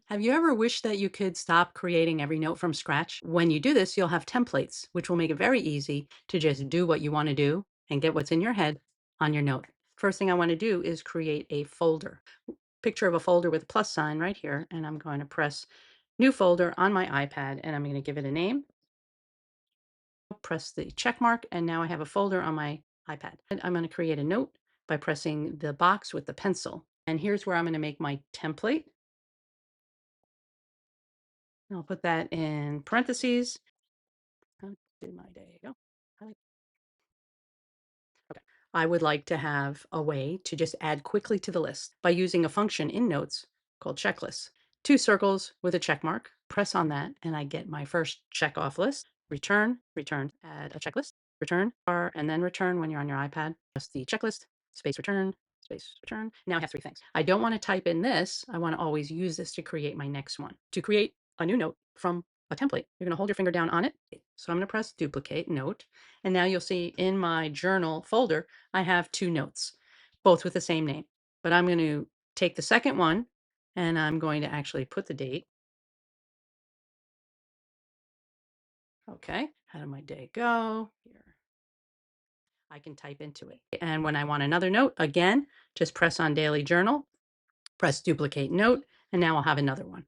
Have you ever wished that you could stop creating every note from scratch? When you do this, you'll have templates, which will make it very easy to just do what you want to do and get what's in your head on your note. First thing I want to do is create a folder. Picture of a folder with a plus sign right here, and I'm going to press new folder on my iPad, and I'm going to give it a name. Press the check mark, and now I have a folder on my iPad. And I'm going to create a note by pressing the box with the pencil. And here's where I'm going to make my template. I'll put that in parentheses. How did my day go? Okay. I would like to have a way to just add quickly to the list by using a function in Notes called checklists. Two circles with a check mark. Press on that, and I get my first check off list. Return, return, add a checklist, return, and then return when you're on your iPad. Press the checklist, space return, space return. Now I have three things. I don't want to type in this. I want to always use this to create my next one. To create a new note from a template, you're going to hold your finger down on it. So I'm going to press duplicate note. And now you'll see in my journal folder, I have two notes, both with the same name. But I'm going to take the second one and I'm going to actually put the date. Okay, how did my day go? Here. I can type into it. And when I want another note, again, just press on daily journal, press duplicate note, and now I'll have another one.